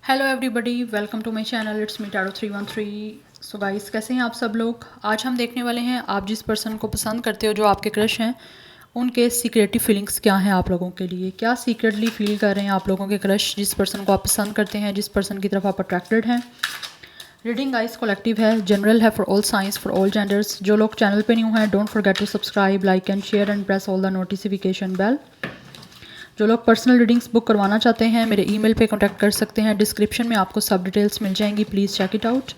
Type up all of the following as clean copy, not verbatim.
Hello everybody, welcome to my channel. It's me tarot 313। So guys, कैसे हैं आप सब लोग। आज हम देखने वाले हैं आप जिस पर्सन को पसंद करते हो, जो आपके क्रश हैं, उनके सीक्रेटिव फीलिंग्स क्या हैं आप लोगों के लिए। क्या सीक्रेटली फील कर रहे हैं आप लोगों के क्रश, जिस पर्सन को आप पसंद करते हैं, जिस पर्सन की तरफ आप अट्रैक्टेड हैं। रीडिंग गाइस कलेक्टिव है, जनरल है, for all signs, for all genders. जो लोग चैनल पे न्यू हैं, don't forget to subscribe, like and share and press all the notification bell. जो लोग पर्सनल रीडिंग्स बुक करवाना चाहते हैं, मेरे ईमेल पे कांटेक्ट कर सकते हैं। डिस्क्रिप्शन में आपको सब डिटेल्स मिल जाएंगी, please check it out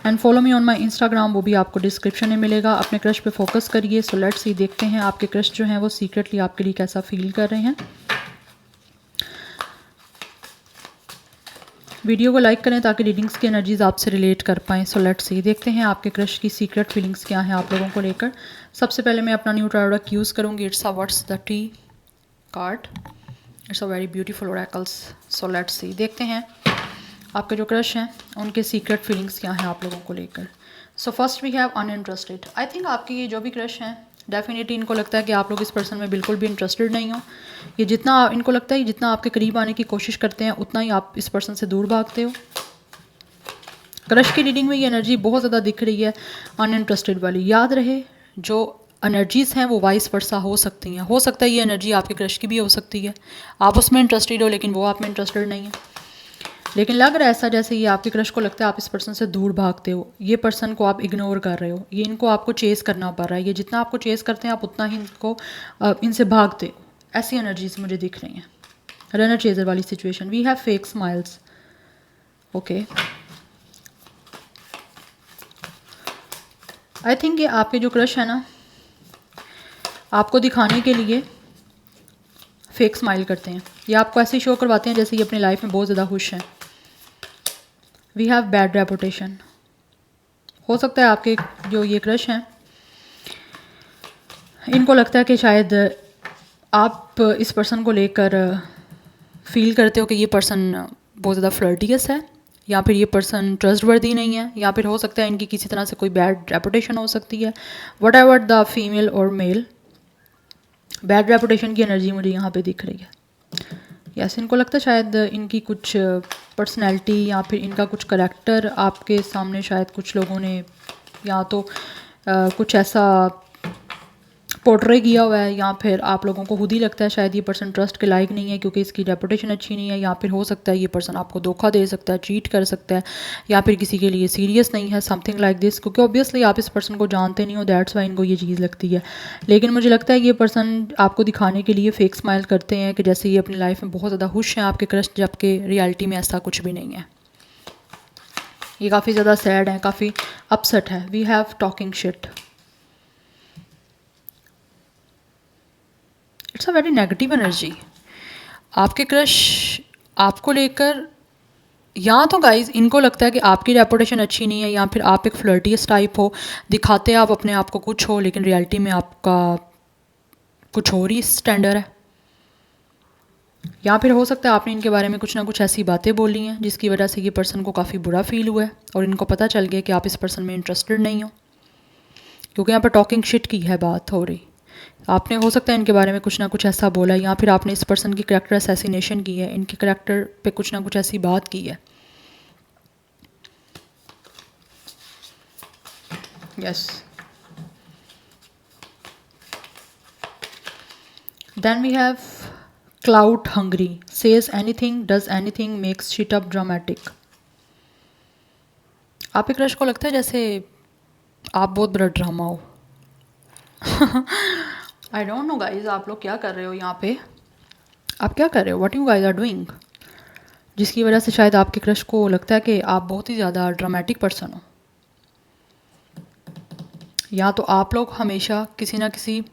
and follow me on my Instagram, वो भी आपको डिस्क्रिप्शन में मिलेगा। अपने क्रश पे फोकस करिए। सो लेट्स सी, देखते हैं आपके क्रश जो हैं वो सीक्रेटली आपके लिए कैसा फील कर रहे हैं। वीडियो को लाइक करें ताकि रीडिंग्स की एनर्जीज आपसे रिलेट कर पाएँ। सो लेट्स सी, देखते हैं आपके क्रश की सीक्रेट फीलिंग्स क्या हैं आप लोगों को लेकर। सबसे पहले मैं अपना न्यू टारोट यूज़ करूँगी। It's a what's the T card. It's a very beautiful oracles. So let's see, देखते हैं आपके जो क्रश हैं उनके सीक्रेट फीलिंग्स क्या हैं आप लोगों को लेकर। So first we have uninterested. I think आपके ये जो भी क्रश हैं, डेफिनेटली इनको लगता है कि आप लोग इस पर्सन में बिल्कुल भी इंटरेस्टेड नहीं हो। ये जितना इनको लगता है, जितना आपके करीब आने की कोशिश करते हैं, उतना ही आप इस पर्सन से दूर भागते हो। क्रश की रीडिंग में ये एनर्जी बहुत ज़्यादा दिख रही है, अनइंटरेस्टेड वाली। याद रहे, जो एनर्जीज़ हैं वो वाइस वर्सा हो सकती हैं। हो सकता है ये एनर्जी आपके क्रश की भी हो सकती है, आप उसमें इंटरेस्टेड हो लेकिन वो आप में इंटरेस्टेड नहीं है। लेकिन लग रहा है ऐसा जैसे ये आपके क्रश को लगता है आप इस पर्सन से दूर भागते हो, ये पर्सन को आप इग्नोर कर रहे हो, ये इनको आपको चेस करना पड़ रहा है। ये जितना आपको चेस करते हैं, आप उतना ही इनको इनसे भागते हो। ऐसी एनर्जीज मुझे दिख रही हैं, रनर चेजर वाली situation. We have fake smiles. Okay, I think ये आपके जो क्रश है ना, आपको दिखाने के लिए फेक स्माइल करते हैं। ये आपको ऐसे शो करवाते हैं जैसे ये अपनी लाइफ में बहुत ज़्यादा खुश हैं। We have bad reputation. हो सकता है आपके जो ये क्रश हैं, इनको लगता है कि शायद आप इस पर्सन को लेकर फील करते हो कि ये पर्सन बहुत ज़्यादा फ्लर्टियस है, या फिर ये पर्सन ट्रस्टवर्दी नहीं है, या फिर हो सकता है इनकी किसी तरह से कोई बैड रेपुटेशन हो सकती है। वट एवर द फीमेल और मेल, बैड रेपुटेशन की एनर्जी मुझे यहाँ पे दिख रही है। यस, इनको लगता है शायद इनकी कुछ पर्सनैलिटी या फिर इनका कुछ करैक्टर आपके सामने शायद कुछ लोगों ने या तो कुछ ऐसा पोर्ट्रे किया हुआ है, या फिर आप लोगों को खुद ही लगता है शायद ये पर्सन ट्रस्ट के लायक नहीं है क्योंकि इसकी रेपुटेशन अच्छी नहीं है, या फिर हो सकता है ये पर्सन आपको धोखा दे सकता है, चीट कर सकता है, या फिर किसी के लिए सीरियस नहीं है, समथिंग लाइक दिस। क्योंकि ऑब्वियसली आप इस पर्सन को जानते नहीं हो, दैट्स वाई इनको ये चीज़ लगती है। लेकिन मुझे लगता है ये पर्सन आपको दिखाने के लिए फेक स्माइल करते हैं कि जैसे ये अपनी लाइफ में बहुत ज़्यादा खुश हैं आपके क्रश, जबकि रियलिटी में ऐसा कुछ भी नहीं है। ये काफ़ी ज़्यादा सैड है, काफ़ी अपसेट है। We have talking shit. It's a very negative energy. आपके क्रश आपको लेकर, या तो गाइज इनको लगता है कि आपकी रेपुटेशन अच्छी नहीं है, या फिर आप एक फ्लर्टियस टाइप हो, दिखाते आप अपने आप को कुछ हो लेकिन रियलिटी में आपका कुछ और ही स्टैंडर्ड है। या फिर हो सकता है आपने इनके बारे में कुछ ना कुछ ऐसी बातें बोली हैं जिसकी वजह से ये पर्सन को काफ़ी बुरा फील हुआ है और इनको पता चल गया कि आप इस पर्सन में इंटरेस्टेड नहीं हो, क्योंकि यहाँ पर टॉकिंग शिट की है बात हो रही। आपने हो सकता है इनके बारे में कुछ ना कुछ ऐसा बोला, या फिर आपने इस पर्सन की करैक्टर असैसिनेशन की है, इनके करैक्टर पे कुछ ना कुछ ऐसी बात की है। Yes, then we have cloud hungry. Says anything, does anything, makes shit up dramatic. आप एक क्रश को लगता है जैसे आप बहुत बड़ा ड्रामा हो। आई डोंट नो गाइज, आप लोग क्या कर रहे हो यहाँ पे, आप क्या कर रहे हो, what you guys are doing, जिसकी वजह से शायद आपके क्रश को लगता है कि आप बहुत ही ज़्यादा ड्रामेटिक पर्सन हो। या तो आप लोग हमेशा किसी ना किसी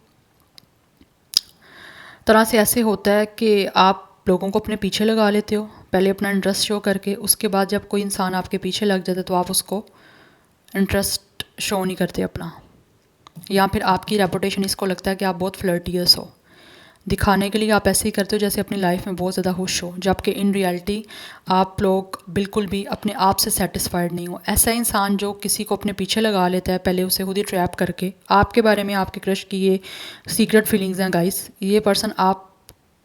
तरह से ऐसे होता है कि आप लोगों को अपने पीछे लगा लेते हो, पहले अपना इंटरेस्ट शो करके, उसके बाद जब कोई इंसान आपके पीछे लग जाता है तो आप उसको इंटरेस्ट शो नहीं करते अपना। या फिर आपकी रेपुटेशन, इसको लगता है कि आप बहुत फ्लर्टियस हो, दिखाने के लिए आप ऐसे ही करते हो जैसे अपनी लाइफ में बहुत ज़्यादा खुश हो, जबकि इन रियलिटी आप लोग बिल्कुल भी अपने आप से सेटिस्फाइड नहीं हो। ऐसा इंसान जो किसी को अपने पीछे लगा लेता है पहले उसे खुद ही ट्रैप करके, आपके बारे में आपके क्रश की ये सीक्रेट फीलिंग्स हैं गाइस। ये पर्सन आप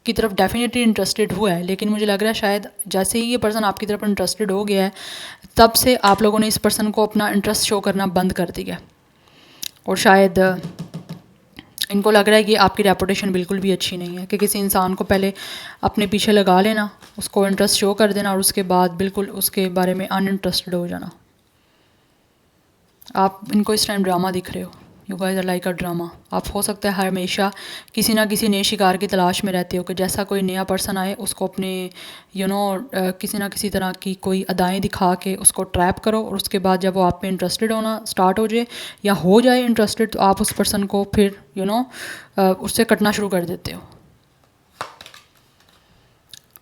की तरफ डेफिनेटली इंटरेस्टेड हुआ है, लेकिन मुझे लग रहा है शायद जैसे ही ये पर्सन आपकी तरफ इंटरेस्टेड हो गया है तब से आप लोगों ने इस पर्सन को अपना इंटरेस्ट शो करना बंद कर दिया, और शायद इनको लग रहा है कि आपकी रेपुटेशन बिल्कुल भी अच्छी नहीं है कि किसी इंसान को पहले अपने पीछे लगा लेना, उसको इंटरेस्ट शो कर देना और उसके बाद बिल्कुल उसके बारे में अनइंटरेस्टेड हो जाना। आप इनको इस टाइम ड्रामा दिख रहे हो, you guys are like a drama. आप हो सकता है हमेशा किसी ना किसी नए शिकार की तलाश में रहते हो कि जैसा कोई नया पर्सन आए उसको अपने किसी ना किसी तरह की कोई अदाएँ दिखा के उसको ट्रैप करो, और उसके बाद जब वो आप पे इंटरेस्टेड होना स्टार्ट हो जाए या हो जाए इंटरेस्टेड तो आप उस पर्सन को फिर उससे कटना शुरू कर देते हो।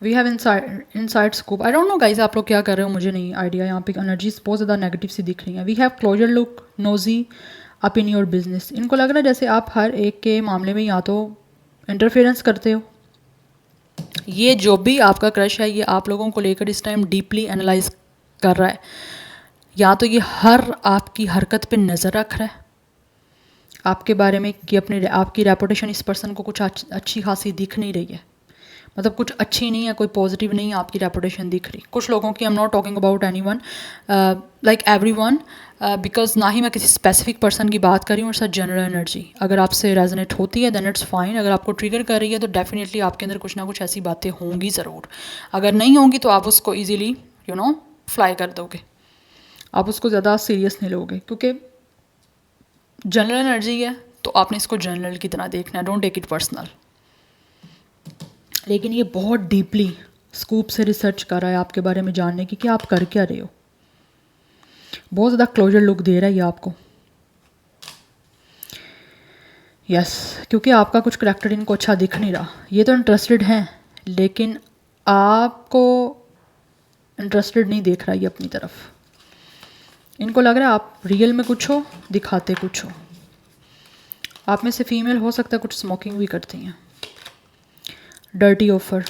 We have inside scoop. I don't know guys आप लोग क्या कर रहे हो, मुझे नहीं आइडिया। यहाँ पे एनर्जीज बहुत ज़्यादा नेगेटिव सी दिख रही हैं। We have closer look, nosy, up in your business. इनको लग रहा है जैसे आप हर एक के मामले में या तो इंटरफेरेंस करते हो, ये जो भी आपका क्रश है ये आप लोगों को लेकर इस टाइम डीपली एनालाइज कर रहा है, या तो ये हर आपकी हरकत पे नज़र रख रहा है आपके बारे में कि आपकी रेपुटेशन इस पर्सन को कुछ अच्छी खासी दिख नहीं रही है, मतलब कुछ अच्छी नहीं है, कोई पॉजिटिव नहीं है आपकी रेपुटेशन दिख रही। कुछ लोगों की, I am not talking about anyone, like everyone, because ना ही मैं किसी स्पेसिफिक पर्सन की बात कर रही हूँ, और सर जनरल एनर्जी अगर आपसे रेजोनेट होती है देन इट्स फाइन। अगर आपको ट्रिगर कर रही है तो डेफिनेटली आपके अंदर कुछ ना कुछ ऐसी बातें होंगी ज़रूर। अगर नहीं होंगी तो आप उसको ईजीली फ्लाई कर दोगे, आप उसको ज़्यादा सीरियस नहीं लोगे, क्योंकि जनरल एनर्जी है तो आपने इसको जनरल की तरह देखना है, डोंट टेक इट पर्सनल। लेकिन ये बहुत डीपली स्कूप से रिसर्च कर रहा है आपके बारे में जानने की कि आप कर क्या रहे हो। बहुत ज़्यादा क्लोजर लुक दे रहा है ये आपको। यस, क्योंकि आपका कुछ करैक्टर इनको अच्छा दिख नहीं रहा। ये तो इंटरेस्टेड हैं लेकिन आपको इंटरेस्टेड नहीं देख रहा ये अपनी तरफ। इनको लग रहा है आप रियल में कुछ हो, दिखाते कुछ हो। आप में से फीमेल हो सकता है कुछ स्मोकिंग भी करती हैं। डर्टी ऑफर,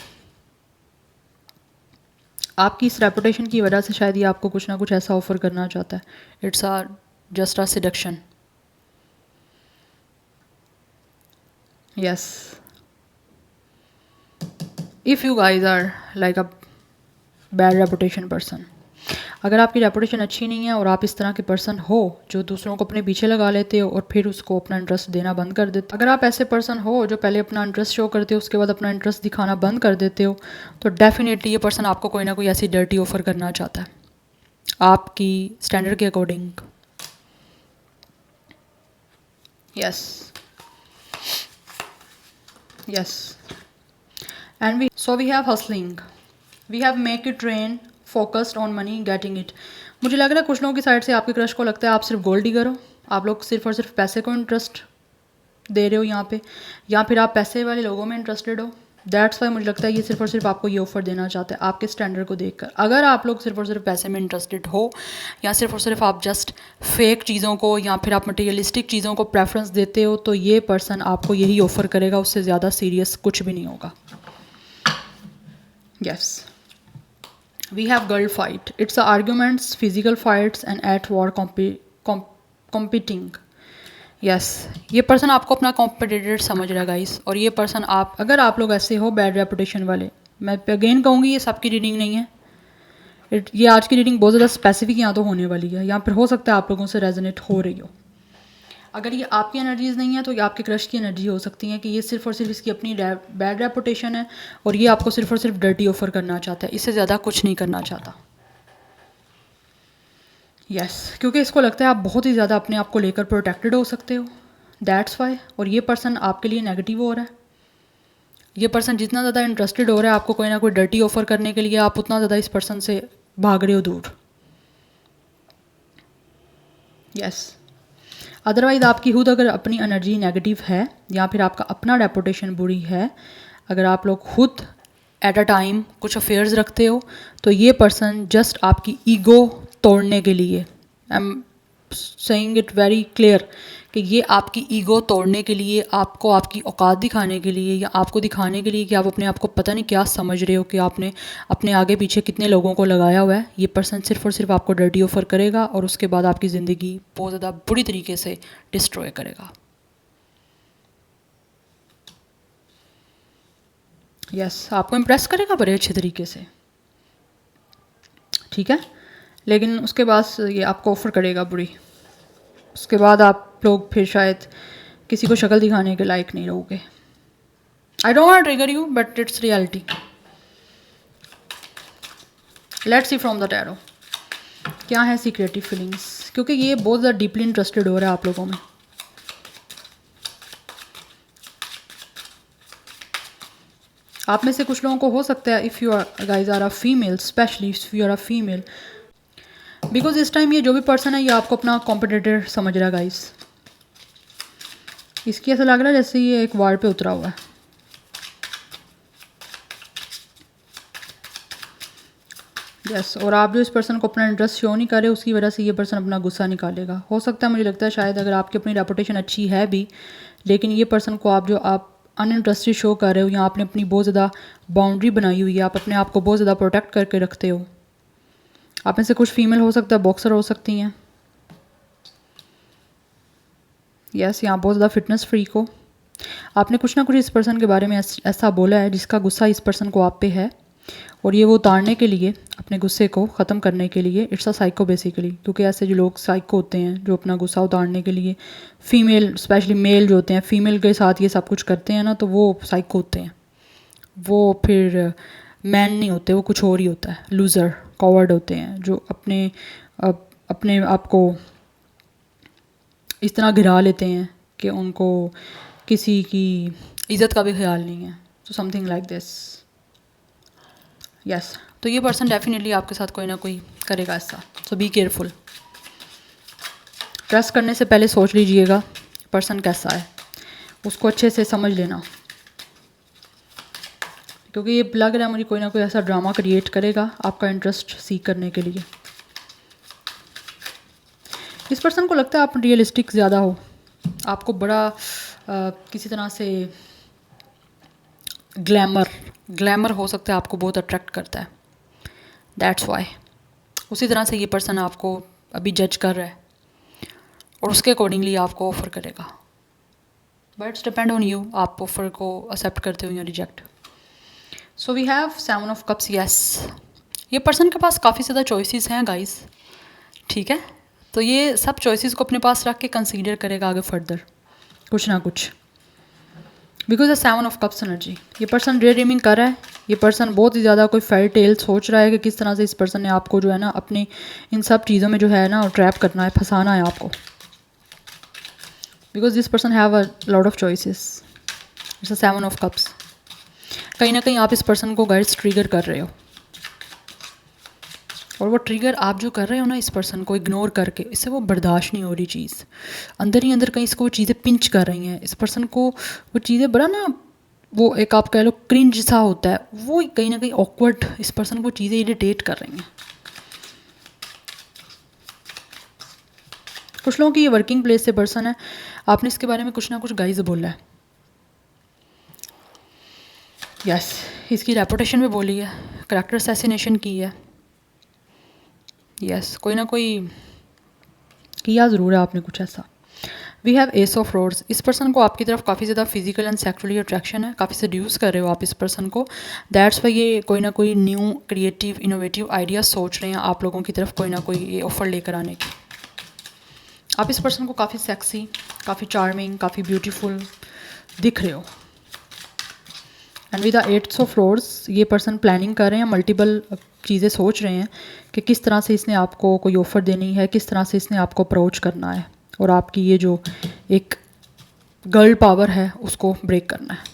आपकी इस रेपुटेशन की वजह से शायद ये आपको कुछ ना कुछ ऐसा ऑफर करना चाहता है। It's just a seduction. Yes, if you guys are like a bad reputation person, अगर आपकी रेपुटेशन अच्छी नहीं है और आप इस तरह के पर्सन हो जो दूसरों को अपने पीछे लगा लेते हो और फिर उसको अपना इंटरेस्ट देना बंद कर देते हो, अगर आप ऐसे पर्सन हो जो पहले अपना इंटरेस्ट शो करते हो उसके बाद अपना इंटरेस्ट दिखाना बंद कर देते हो, तो डेफिनेटली ये पर्सन आपको कोई ना कोई ऐसी डर्टी ऑफर करना चाहता है आपकी स्टैंडर्ड के according. Yes yes, and we have hustling, we have make it rain, focused on money, getting it. मुझे लग रहा है कुछ लोगों की साइड से आपके क्रश को लगता है आप सिर्फ गोल्ड डिगर हो, आप लोग सिर्फ और सिर्फ पैसे को इंटरेस्ट दे रहे हो यहाँ पे, या फिर आप पैसे वाले लोगों में इंटरेस्टेड हो। दैट्स वाई मुझे लगता है ये सिर्फ और सिर्फ आपको ये ऑफर देना चाहते हैं आपके स्टैंडर्ड को देखकर। अगर आप लोग सिर्फ और सिर्फ पैसे में इंटरेस्टेड हो, या सिर्फ और सिर्फ आप जस्ट फेक चीज़ों को या फिर आप मटेरियलिस्टिक चीज़ों को प्रेफरेंस देते हो, तो ये पर्सन आपको यही ऑफर करेगा, उससे ज़्यादा सीरियस कुछ भी नहीं होगा। Yes, we have girl fight, it's arguments, physical fights and at war competing. Yes, ये पर्सन आपको अपना कॉम्पिटिटर समझ रहा है गाइस, और ये पर्सन अगर आप लोग ऐसे हो बैड रेपुटेशन वाले, मैं अगेन कहूँगी ये सबकी रीडिंग नहीं है। ये आज की रीडिंग बहुत ज़्यादा स्पेसिफिक यहाँ तो होने वाली है, यहाँ पर हो सकता है आप लोगों से रेजोनेट हो रही हो। अगर ये आपकी एनर्जीज़ नहीं है तो ये आपके क्रश की एनर्जी हो सकती है कि ये सिर्फ और सिर्फ इसकी अपनी बैड रेपुटेशन है और ये आपको सिर्फ और सिर्फ डर्टी ऑफर करना चाहता है, इससे ज़्यादा कुछ नहीं करना चाहता। यस, क्योंकि इसको लगता है आप बहुत ही ज़्यादा अपने आप को लेकर प्रोटेक्टेड हो सकते हो, दैट्स वाई। और ये पर्सन आपके लिए नेगेटिव हो रहा है। ये पर्सन जितना ज़्यादा इंटरेस्टेड हो रहा है आपको कोई ना कोई डर्टी ऑफर करने के लिए, आप उतना ज़्यादा इस पर्सन से भाग रहे हो दूर। यस, अदरवाइज़ आपकी खुद अगर अपनी एनर्जी नेगेटिव है या फिर आपका अपना रेपुटेशन बुरी है, अगर आप लोग खुद एट अ टाइम कुछ अफेयर्स रखते हो, तो ये पर्सन जस्ट आपकी ईगो तोड़ने के लिए, I am saying it very clear, कि ये आपकी ईगो तोड़ने के लिए, आपको आपकी औकात दिखाने के लिए, या आपको दिखाने के लिए कि आप अपने आप को पता नहीं क्या समझ रहे हो कि आपने अपने आगे पीछे कितने लोगों को लगाया हुआ है, ये पर्सन सिर्फ और सिर्फ आपको डर्टी ऑफर करेगा और उसके बाद आपकी ज़िंदगी बहुत ज़्यादा बुरी तरीके से डिस्ट्रॉय करेगा। यस, आपको इम्प्रेस करेगा बड़े अच्छे तरीके से, ठीक है, लेकिन उसके बाद ये आपको ऑफ़र करेगा बुरी। उसके बाद आप लोग फिर शायद किसी को शक्ल दिखाने के लायक नहीं रहोगे। I don't want to trigger you but it's reality. Let's see from the tarot क्या है सीक्रेटिव फीलिंग्स, क्योंकि ये बहुत ज़्यादा डीपली इंटरेस्टेड हो रहा है आप लोगों में। आप में से कुछ लोगों को हो सकता है if you are guys are a female, specially if you are a female, because इस टाइम ये जो भी पर्सन है ये आपको अपना कॉम्पिटिटर समझ रहा है गाइज। इसकी ऐसा लग रहा है जैसे ये एक वार पे उतरा हुआ है। यस, और आप जो इस पर्सन को अपना इंटरेस्ट शो नहीं कर रहे उसकी वजह से ये पर्सन अपना गुस्सा निकालेगा। हो सकता है, मुझे लगता है शायद अगर आपकी अपनी रेपुटेशन अच्छी है भी, लेकिन ये पर्सन को आप जो आप अनइंटरेस्टेड शो कर रहे हो या आपने अपनी बहुत ज़्यादा बाउंड्री बनाई हुई है, आप अपने आप को बहुत ज़्यादा प्रोटेक्ट करके रखते हो। आप में से कुछ फीमेल हो सकता है बॉक्सर हो सकती हैं। यस, यहाँ बहुत ज़्यादा फिटनेस फ्रीक हो। आपने कुछ ना कुछ इस पर्सन के बारे में ऐसा बोला है जिसका गुस्सा इस पर्सन को आप पे है, और ये वो उतारने के लिए, अपने गुस्से को ख़त्म करने के लिए, इट्स अ साइको बेसिकली। क्योंकि ऐसे जो लोग साइको होते हैं जो अपना गुस्सा उतारने के लिए, फीमेल स्पेशली मेल जो होते हैं फीमेल के साथ ये सब कुछ करते हैं ना, तो वो साइको होते हैं। वो फिर मैन नहीं होते, वो कुछ और ही होता है, लूज़र कॉवर्ड होते हैं जो अपने आप को इस तरह गिरा लेते हैं कि उनको किसी की इज़्ज़त का भी ख्याल नहीं है। So something like this. Yes, तो ये पर्सन डेफिनेटली आपके साथ कोई ना कोई करेगा ऐसा। सो बी केयरफुल। ट्रस्ट करने से पहले सोच लीजिएगा पर्सन कैसा है, उसको अच्छे से समझ लेना, क्योंकि ये लग रहा है मुझे कोई ना कोई ऐसा ड्रामा क्रिएट करेगा आपका इंटरेस्ट सीख करने के लिए। इस पर्सन को लगता है आप रियलिस्टिक ज़्यादा हो, आपको बड़ा किसी तरह से ग्लैमर हो सकता है आपको बहुत अट्रैक्ट करता है, दैट्स वाई। उसी तरह से ये पर्सन आपको अभी जज कर रहा है और उसके अकॉर्डिंगली आपको ऑफ़र करेगा, but it's depend on you, आप ऑफ़र को एक्सेप्ट करते हो या reject. So we have 7 of cups. Yes, ये पर्सन के पास काफ़ी ज़्यादा चॉइसेस हैं गाइस, ठीक है, तो ये सब चॉइसेस को अपने पास रख के कंसीडर करेगा आगे फर्दर कुछ ना कुछ, because the 7 of cups energy. ये पर्सन डे ड्रीमिंग कर रहा है, ये पर्सन बहुत ही ज़्यादा कोई फेरी टेल सोच रहा है कि किस तरह से इस पर्सन ने आपको जो है ना अपनी इन सब चीज़ों में जो है ना ट्रैप करना है, फंसाना है आपको, because this person have a lot of choices. It's a 7 of cups. कहीं ना कहीं आप इस पर्सन को गाइड्स ट्रिगर कर रहे हो, और वो ट्रिगर आप जो कर रहे हो ना इस पर्सन को इग्नोर करके, इससे वो बर्दाश्त नहीं हो रही चीज़, अंदर ही अंदर कहीं इसको वो चीज़ें पिंच कर रही हैं। इस पर्सन को वो चीज़ें बड़ा ना, वो एक आप कह लो क्रिंज सा होता है, वो कहीं ना कहीं ऑकवर्ड इस पर्सन को चीज़ें इरिटेट कर रही हैं। कुछ लोगों की ये वर्किंग प्लेस से पर्सन है, आपने इसके बारे में कुछ ना कुछ गाइज बोला है। यस, इसकी रेपुटेशन भी बोली है, करैक्टर असैसिनेशन की है। यस, कोई ना कोई किया ज़रूर है आपने कुछ ऐसा। We have ace of rods. इस पर्सन को आपकी तरफ काफ़ी ज़्यादा फिजिकल एंड सेक्सुअली अट्रैक्शन है, काफ़ी सड्यूस कर रहे हो आप इस पर्सन को, दैट्स वाई ये कोई ना कोई न्यू क्रिएटिव इनोवेटिव आइडिया सोच रहे हैं आप लोगों की तरफ कोई ना कोई ये ऑफ़र लेकर आने की। आप इस पर्सन को काफ़ी सेक्सी, काफ़ी चार्मिंग, काफ़ी ब्यूटीफुल दिख रहे हो। And with the 8 of rods ये पर्सन प्लानिंग कर रहे हैं, मल्टीपल चीज़ें सोच रहे हैं कि किस तरह से इसने आपको कोई ऑफ़र देनी है, किस तरह से इसने आपको अप्रोच करना है, और आपकी ये जो एक गर्ल पावर है उसको ब्रेक करना है।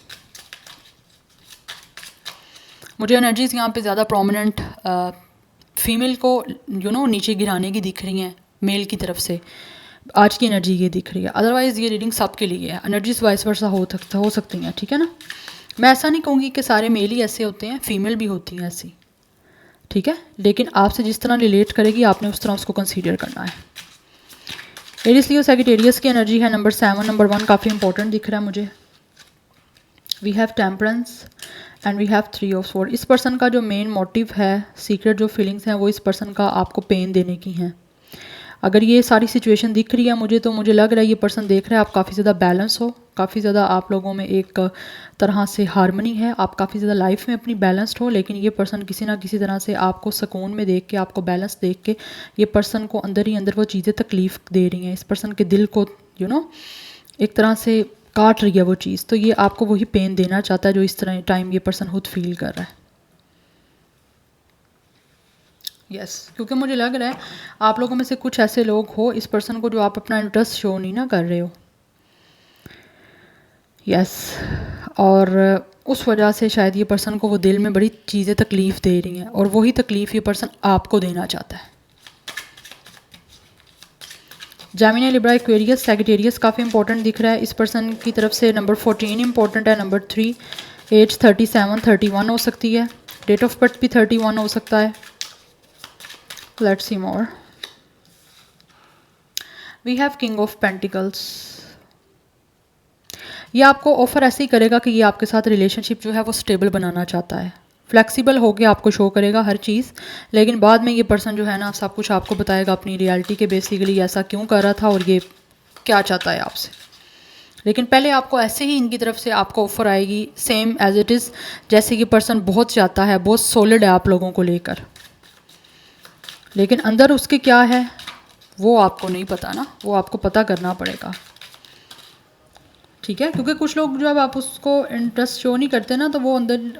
मुझे एनर्जीज़ यहाँ पे ज़्यादा प्रोमिनेंट फीमेल को नीचे गिराने की दिख रही हैं मेल की तरफ से, आज की एनर्जी ये दिख रही है। अदरवाइज़ ये रीडिंग सब के लिए है, एनर्जीज़ वाइस वर्सा हो सकती हैं, ठीक है ना। मैं ऐसा नहीं कहूँगी कि सारे मेल ही ऐसे होते हैं, फीमेल भी होती हैं ऐसी, ठीक है, लेकिन आपसे जिस तरह रिलेट करेगी आपने उस तरह उसको कंसीडर करना है। एरीज लियो सैजिटेरियस की एनर्जी है नंबर 7, नंबर 1 काफ़ी इंपॉर्टेंट दिख रहा है मुझे। We have temperance and we have 3 of sword. इस पर्सन का जो मेन मोटिव है, सीक्रेट जो फीलिंग्स हैं वो इस पर्सन का आपको पेन देने की हैं। अगर ये सारी सिचुएशन दिख रही है मुझे, तो मुझे लग रहा है ये पर्सन देख रहा है आप काफ़ी ज़्यादा बैलेंस हो, काफ़ी ज़्यादा आप लोगों में एक तरह से हार्मनी है, आप काफ़ी ज़्यादा लाइफ में अपनी बैलेंस्ड हो, लेकिन ये पर्सन किसी ना किसी तरह से आपको सुकून में देख के, आपको बैलेंस देख के, ये पर्सन को अंदर ही अंदर वो चीज़ें तकलीफ़ दे रही हैं, इस पर्सन के दिल को एक तरह से काट रही है वो चीज़। तो ये आपको वही पेन देना चाहता है जो इस तरह टाइम ये पर्सन खुद फील कर रहा है। यस, क्योंकि मुझे लग रहा है आप लोगों में से कुछ ऐसे लोग हो इस पर्सन को जो आप अपना इंटरेस्ट शो नहीं ना कर रहे हो। यस, और उस वजह से शायद ये पर्सन को वो दिल में बड़ी चीज़ें तकलीफ़ दे रही हैं, और वही तकलीफ़ ये पर्सन आपको देना चाहता है। जेमिनी, लिब्रा, एक्वेरियस, सैजिटेरियस काफ़ी इंपॉर्टेंट दिख रहा है इस पर्सन की तरफ से। नंबर 14 इंपॉर्टेंट है, नंबर 3, एज 37, 31 हो सकती है, डेट ऑफ बर्थ भी 31 हो सकता है। Let's see more. We have king of pentacles. ये आपको ऑफर ऐसे ही करेगा कि ये आपके साथ रिलेशनशिप जो है वो स्टेबल बनाना चाहता है, फ्लेक्सिबल होकर आपको शो करेगा हर चीज़, लेकिन बाद में ये पर्सन जो है ना सब कुछ आपको बताएगा अपनी रियलिटी के बेसिकली ऐसा क्यों कर रहा था और ये क्या चाहता है आपसे। लेकिन पहले आपको ऐसे ही इनकी तरफ से आपको ऑफ़र आएगी सेम एज इट इज़, जैसे कि पर्सन बहुत चाहता है, बहुत सॉलिड है आप लोगों को लेकर, लेकिन अंदर उसके क्या है वो आपको नहीं पता ना, वो आपको पता करना पड़ेगा। ठीक है, क्योंकि कुछ लोग जब आप उसको इंटरेस्ट शो नहीं करते ना तो वो अंदर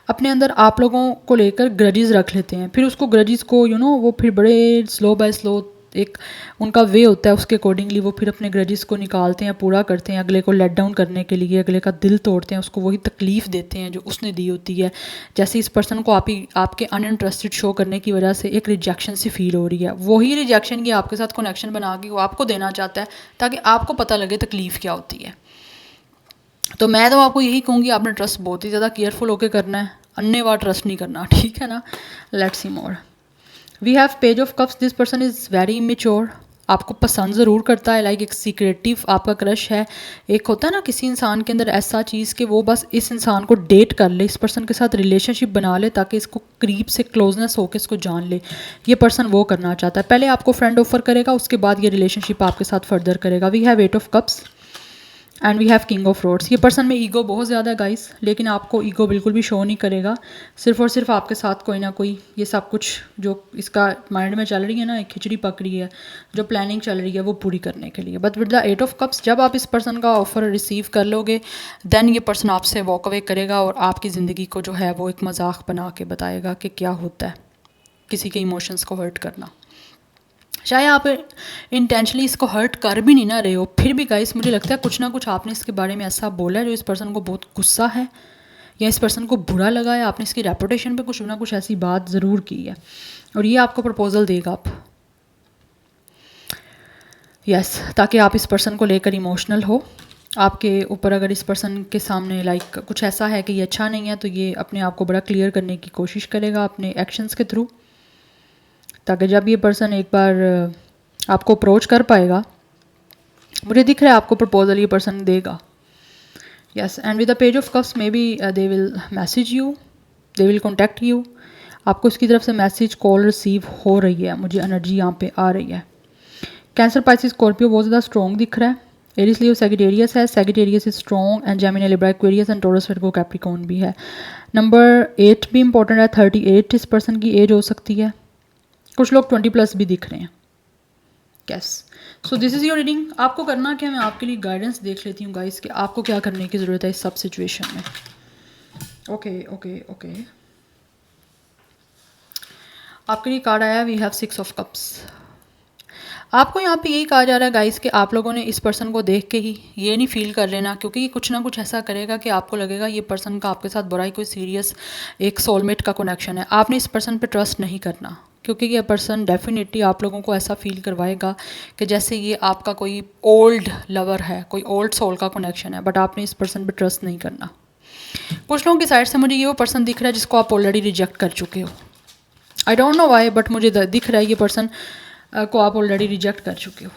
अपने अंदर आप लोगों को लेकर ग्रजेस रख लेते हैं, फिर उसको ग्रजेस को वो फिर बड़े स्लो बाय स्लो एक उनका वे होता है, उसके अकॉर्डिंगली वो फिर अपने ग्रजेस को निकालते हैं, पूरा करते हैं, अगले को लेट डाउन करने के लिए, अगले का दिल तोड़ते हैं, उसको वही तकलीफ़ देते हैं जो उसने दी होती है। जैसे इस पर्सन को आपके अनइंटरेस्टेड शो करने की वजह से एक रिजेक्शन सी फील हो रही है, वही रिजेक्शन की आपके साथ कनेक्शन बना के वो आपको देना चाहता है ताकि आपको पता लगे तकलीफ़ क्या होती है। तो मैं तो आपको यही कहूँगी आपने ट्रस्ट बहुत ही ज़्यादा केयरफुल होकर करना है, अन्यवार ट्रस्ट नहीं करना, ठीक है ना। Let's see more. We have page of cups. This person is very immature, आपको पसंद ज़रूर करता है, लाइक एक सीक्रेटिव आपका क्रश है। एक होता है ना किसी इंसान के अंदर ऐसा चीज़ कि वो बस इस इंसान को डेट कर ले, इस पर्सन के साथ रिलेशनशिप बना ले ताकि इसको करीब से क्लोजनेस होकर इसको जान ले। ये पर्सन वो करना चाहता है, पहले आपको फ्रेंड ऑफर करेगा, उसके बाद ये रिलेशनशिप आपके साथ फर्दर करेगा। We have 8 of cups and we have king of rods. ये पर्सन में ईगो बहुत ज़्यादा है गाइस, लेकिन आपको ईगो बिल्कुल भी शो नहीं करेगा, सिर्फ और सिर्फ आपके साथ कोई ना कोई ये सब कुछ जो इसका माइंड में चल रही है ना, एक खिचड़ी पक रही है, जो प्लानिंग चल रही है वो पूरी करने के लिए। But with the 8 of cups जब आप इस पर्सन का ऑफर रिसीव कर लोगे देन ये पर्सन आपसे वॉक अवे करेगा और आपकी ज़िंदगी को जो है वो एक मजाक बना के बताएगा कि क्या होता है किसी के इमोशंस को हर्ट करना। चाहे आप इंटेंशनली इसको हर्ट कर भी नहीं ना रहे हो, फिर भी गाइस मुझे लगता है कुछ ना कुछ आपने इसके बारे में ऐसा बोला है जो इस पर्सन को बहुत गुस्सा है या इस पर्सन को बुरा लगा है, आपने इसकी रेपुटेशन पे कुछ ना कुछ ऐसी बात ज़रूर की है और ये आपको प्रपोजल देगा आप यस ताकि आप इस पर्सन को लेकर इमोशनल हो। आपके ऊपर अगर इस पर्सन के सामने लाइक कुछ ऐसा है कि ये अच्छा नहीं है तो ये अपने आप को बड़ा क्लियर करने की कोशिश करेगा अपने एक्शंस के थ्रू, ताकि जब ये पर्सन एक बार आपको अप्रोच कर पाएगा, मुझे दिख रहा है आपको प्रपोजल ये पर्सन देगा। Yes, and with the page of cups may be they will message you, they will contact you. आपको इसकी तरफ से मैसेज कॉल रिसीव हो रही है, मुझे एनर्जी यहाँ पे आ रही है। कैंसर, पाइसिस, स्कॉर्पियो बहुत ज़्यादा स्ट्रॉन्ग दिख रहा है। एरिस, लियो, सैजिटेरियस है, Sagittarius is strong and Gemini, Libra, Aquarius and taurus, Virgo, Capricorn भी है। नंबर 8 भी इंपॉर्टेंट है, 38 इस पर्सन की एज हो सकती है, कुछ लोग 20+ भी दिख रहे हैं। Yes, so this is your reading. आपको करना क्या, मैं आपके लिए गाइडेंस देख लेती हूँ गाइस कि आपको क्या करने की ज़रूरत है इस सब सिचुएशन में। ओके ओके ओके, आपके लिए कार्ड आया वी हैव 6 ऑफ कप्स। आपको यहाँ पे यही कहा जा रहा है गाइस कि आप लोगों ने इस पर्सन को देख के ही ये नहीं फील कर लेना, क्योंकि ये कुछ ना कुछ ऐसा करेगा कि आपको लगेगा ये पर्सन का आपके साथ बड़ा ही कोई सीरियस एक सोलमेट का कनेक्शन है। आपने इस पर्सन पे ट्रस्ट नहीं करना, क्योंकि ये पर्सन डेफिनेटली आप लोगों को ऐसा फील करवाएगा कि जैसे ये आपका कोई ओल्ड लवर है, कोई ओल्ड सोल का कनेक्शन है, बट आपने इस पर्सन पे ट्रस्ट नहीं करना। कुछ लोगों की साइड से मुझे ये वो पर्सन दिख रहा है जिसको आप ऑलरेडी रिजेक्ट कर चुके हो। आई डोंट नो वाई, बट मुझे दिख रहा है ये पर्सन को आप ऑलरेडी रिजेक्ट कर चुके हो।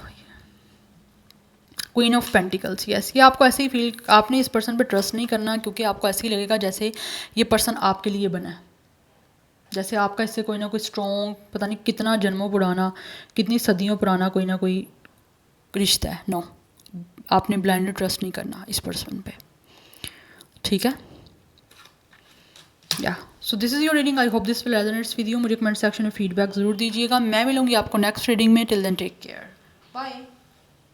क्वीन ऑफ पेंटिकल्स, यस, ये आपको ऐसे ही फील, आपने इस पर्सन पे ट्रस्ट नहीं करना, क्योंकि आपको ऐसे ही लगेगा जैसे ये पर्सन आपके लिए बना है, जैसे आपका इससे कोई ना कोई स्ट्रॉन्ग, पता नहीं कितना जन्मों पुराना, कितनी सदियों पुराना कोई ना कोई रिश्ता है। नो, आपने ब्लाइंड ट्रस्ट नहीं करना इस पर्सन पे, ठीक है। या so this is your reading, I hope this will resonates with you. मुझे कमेंट सेक्शन में फीडबैक ज़रूर दीजिएगा। मैं मिलूंगी आपको नेक्स्ट रीडिंग में। Till then take care, bye.